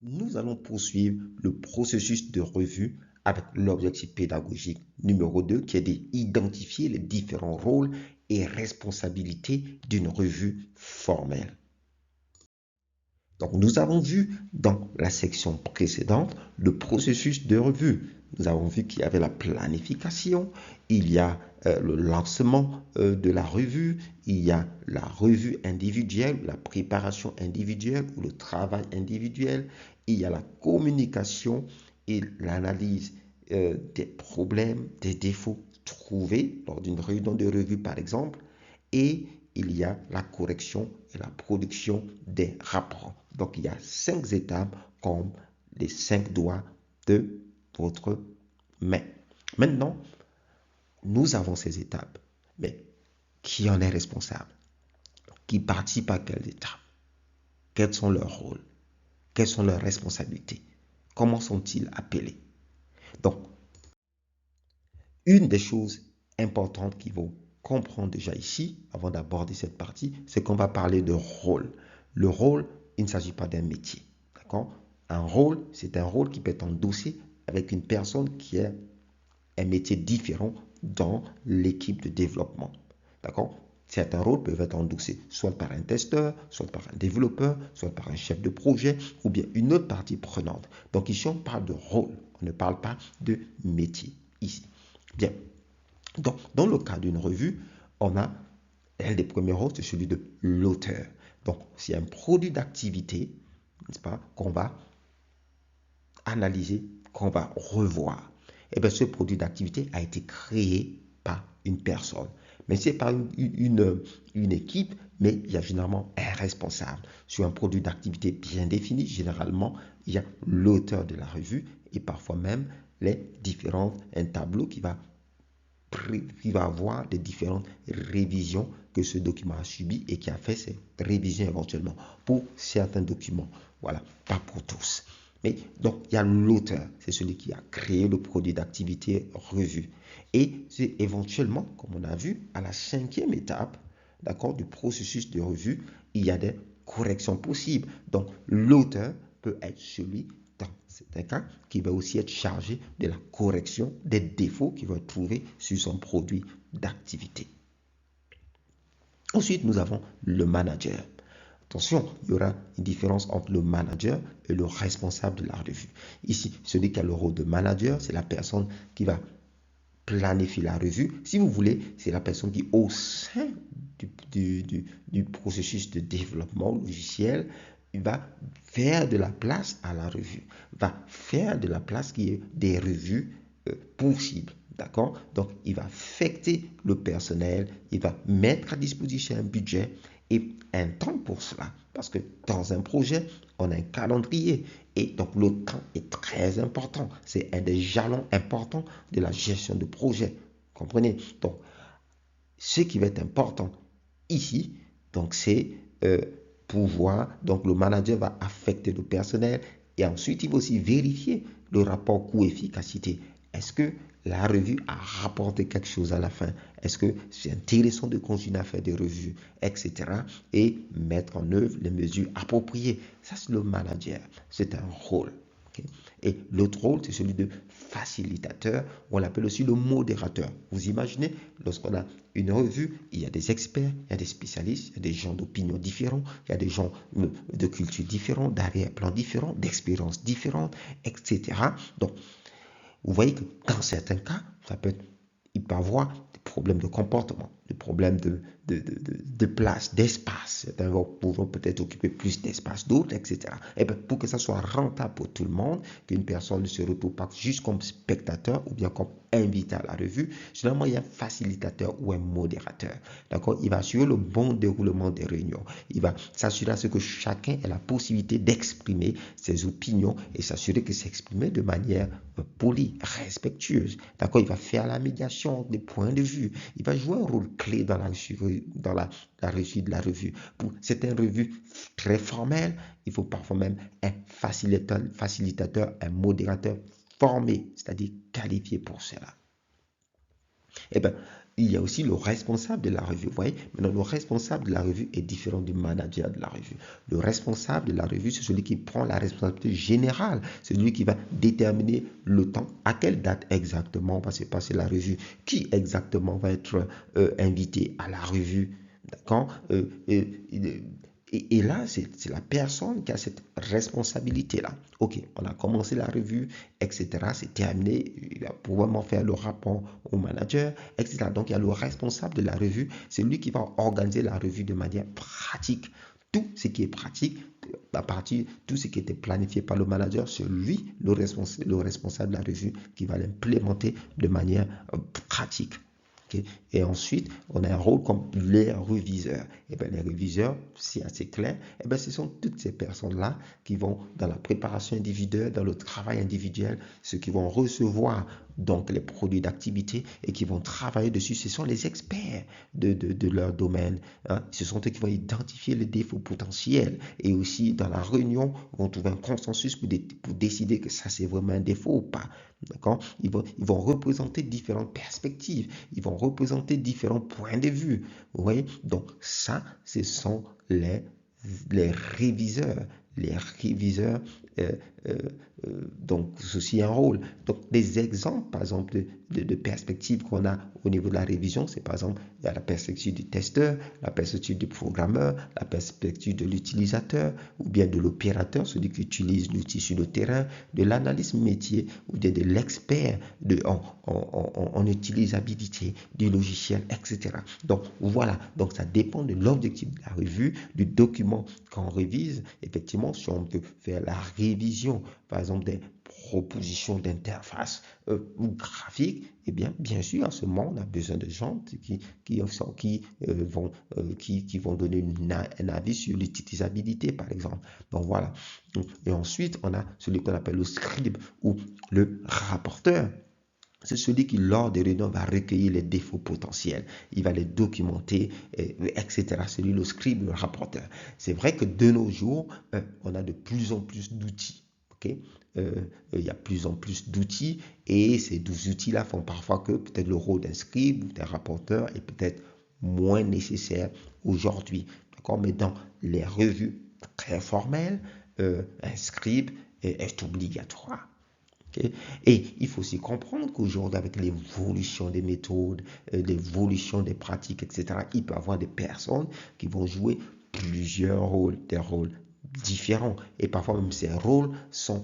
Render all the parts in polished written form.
Nous allons poursuivre le processus de revue avec l'objectif pédagogique numéro 2 qui est d'identifier les différents rôles et responsabilités d'une revue formelle. Donc, nous avons vu dans la section précédente le processus de revue. Nous avons vu qu'il y avait la planification, il y a le lancement de la revue, il y a la revue individuelle, la préparation individuelle ou le travail individuel, il y a la communication et l'analyse des problèmes, des défauts trouvés lors d'une réunion de revue par exemple, et il y a la correction et la production des rapports. Donc, il y a 5 étapes comme les 5 doigts de votre main. Maintenant, nous avons ces étapes. Mais qui en est responsable? Qui participe à quelles étapes? Quels sont leurs rôles? Quelles sont leurs responsabilités? Comment sont-ils appelés? Donc, une des choses importantes qu'il faut comprendre déjà ici, avant d'aborder cette partie, c'est qu'on va parler de rôle. Le rôle, il ne s'agit pas d'un métier. D'accord? Un rôle, c'est un rôle qui peut être endossé avec une personne qui a un métier différent dans l'équipe de développement. D'accord? Certains rôles peuvent être endossés soit par un testeur, soit par un développeur, soit par un chef de projet, ou bien une autre partie prenante. Donc ici, on parle de rôle, on ne parle pas de métier ici. Bien. Donc, dans le cas d'une revue, on a un des premiers rôles, c'est celui de l'auteur. Donc, c'est un produit d'activité, n'est-ce pas, qu'on va analyser, qu'on va revoir. Et bien, ce produit d'activité a été créé par une personne. Mais ce n'est pas une équipe, mais il y a généralement un responsable. Sur un produit d'activité bien défini, généralement, il y a l'auteur de la revue et parfois même un tableau qui va avoir des différentes révisions que ce document a subi et qui a fait ces révisions éventuellement pour certains documents. Voilà, pas pour tous. Mais donc, il y a l'auteur, c'est celui qui a créé le produit d'activité revue. Et c'est éventuellement, comme on a vu, à la 5e étape, d'accord, du processus de revue, il y a des corrections possibles. Donc, l'auteur peut être celui c'est un cas qui va aussi être chargé de la correction des défauts qu'il va trouver sur son produit d'activité. Ensuite, nous avons le manager. Attention, il y aura une différence entre le manager et le responsable de la revue. Ici, celui qui a le rôle de manager, c'est la personne qui va planifier la revue. Si vous voulez, c'est la personne qui, au sein du processus de développement logiciel, il va faire de la place à la revue, va faire de la place qui est des revues possibles. D'accord? Donc, il va affecter le personnel, il va mettre à disposition un budget et un temps pour cela. Parce que dans un projet, on a un calendrier. Et donc, le temps est très important. C'est un des jalons importants de la gestion de projet. Comprenez? Donc, ce qui va être important ici, donc c'est pouvoir, donc le manager va affecter le personnel et ensuite il va aussi vérifier le rapport coût-efficacité. Est-ce que la revue a rapporté quelque chose à la fin? Est-ce que c'est intéressant de continuer à faire des revues, etc. Et mettre en œuvre les mesures appropriées. Ça, c'est le manager. C'est un rôle. Okay? Et l'autre rôle, c'est celui de facilitateur, on l'appelle aussi le modérateur. Vous imaginez, lorsqu'on a une revue, il y a des experts, il y a des spécialistes, il y a des gens d'opinions différents, il y a des gens de cultures différentes, d'arrière-plans différents, d'expériences différentes, etc. Donc, vous voyez que dans certains cas, il peut avoir des problèmes de comportement, des problèmes de place, d'espace. Certains vont peut-être occuper plus d'espace, d'autres, etc. Et bien, pour que ça soit rentable pour tout le monde, qu'une personne ne se retrouve pas juste comme spectateur ou bien comme invité à la revue, généralement, il y a un facilitateur ou un modérateur. D'accord? Il va assurer le bon déroulement des réunions. Il va s'assurer à ce que chacun ait la possibilité d'exprimer ses opinions et s'assurer que c'est exprimé de manière polie, respectueuse. D'accord? Il va faire la médiation des points de vue. Il va jouer un rôle clé dans la réussite de la revue. C'est une revue très formelle. Il faut parfois même un facilitateur, un modérateur formé, c'est-à-dire qualifié pour cela. Eh bien, il y a aussi le responsable de la revue. Vous voyez, maintenant le responsable de la revue est différent du manager de la revue. Le responsable de la revue, c'est celui qui prend la responsabilité générale. C'est celui qui va déterminer le temps, à quelle date exactement va se passer la revue, qui exactement va être invité à la revue. D'accord? Et là, c'est la personne qui a cette responsabilité-là. Ok, on a commencé la revue, etc. C'est terminé. Il va pouvoir faire le rapport au manager, etc. Donc, il y a le responsable de la revue. C'est lui qui va organiser la revue de manière pratique. Tout ce qui est pratique, à partir de tout ce qui était planifié par le manager, c'est lui, le responsable de la revue, qui va l'implémenter de manière pratique. Okay. Et ensuite, on a un rôle comme les réviseurs. Et bien, les réviseurs, c'est assez clair, et bien, ce sont toutes ces personnes-là qui vont dans la préparation individuelle, dans le travail individuel, ceux qui vont recevoir donc les produits d'activité et qui vont travailler dessus. Ce sont les experts de leur domaine. Hein. Ce sont eux qui vont identifier les défauts potentiels et aussi dans la réunion, vont trouver un consensus pour décider que ça c'est vraiment un défaut ou pas. D'accord? Ils vont représenter différentes perspectives, ils vont représenter différents points de vue. Vous voyez? Donc ça, ce sont les réviseurs. Les réviseurs, donc ceci un rôle. Donc des exemples, par exemple, de perspectives qu'on a au niveau de la révision, c'est par exemple, il y a la perspective du testeur, la perspective du programmeur, la perspective de l'utilisateur, ou bien de l'opérateur, celui qui utilise l'outil sur le terrain, de l'analyse métier, ou bien de l'expert en utilisabilité du logiciel, etc. Donc voilà, donc ça dépend de l'objectif de la revue, du document qu'on révise. Effectivement, si on peut faire la révision, par exemple, des propositions d'interface ou graphique, eh bien sûr, à ce moment, on a besoin de gens qui vont donner un avis sur l'utilisabilité, par exemple. Donc voilà. Et ensuite, on a celui qu'on appelle le scribe ou le rapporteur. C'est celui qui, lors des réunions, va recueillir les défauts potentiels. Il va les documenter, etc. C'est lui le scribe, le rapporteur. C'est vrai que de nos jours, on a de plus en plus d'outils. Okay? Il y a de plus en plus d'outils et ces outils-là font parfois que peut-être le rôle d'un scribe ou d'un rapporteur est peut-être moins nécessaire aujourd'hui. D'accord? Mais dans les revues très formelles, un scribe est obligatoire. Okay? Et il faut aussi comprendre qu'aujourd'hui, avec l'évolution des méthodes, l'évolution des pratiques, etc., il peut y avoir des personnes qui vont jouer plusieurs rôles, des rôles différents. Et parfois même ces rôles sont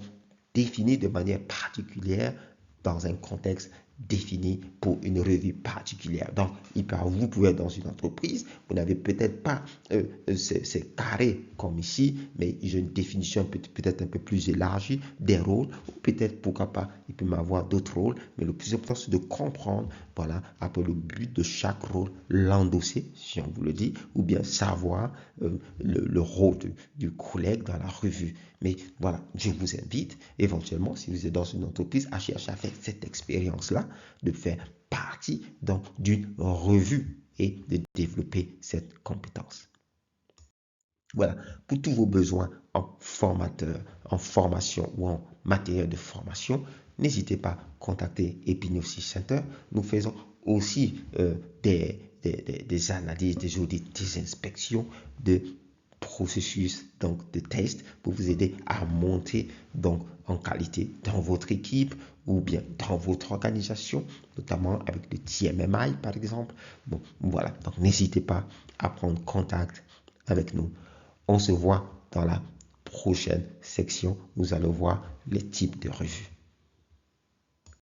définis de manière particulière dans un contexte défini pour une revue particulière. Donc, vous pouvez être dans une entreprise, vous n'avez peut-être pas c'est carré comme ici, mais j'ai une définition peut-être un peu plus élargie des rôles, ou peut-être, pourquoi pas, il peut y avoir d'autres rôles, mais le plus important, c'est de comprendre, voilà, après le but de chaque rôle, l'endosser, si on vous le dit, ou bien savoir le rôle du collègue dans la revue. Mais voilà, je vous invite éventuellement, si vous êtes dans une entreprise, à chercher à faire cette expérience-là, de faire partie d'une revue et de développer cette compétence. Voilà, pour tous vos besoins en formateur, en formation ou en matériel de formation, n'hésitez pas à contacter Epignosis Center. Nous faisons aussi des analyses, des audits, des inspections de processus donc de test pour vous aider à monter donc en qualité dans votre équipe ou bien dans votre organisation, notamment avec le TMMI par exemple. Bon, voilà, donc n'hésitez pas à prendre contact avec nous. On se voit dans la prochaine section. Nous allons voir les types de revues.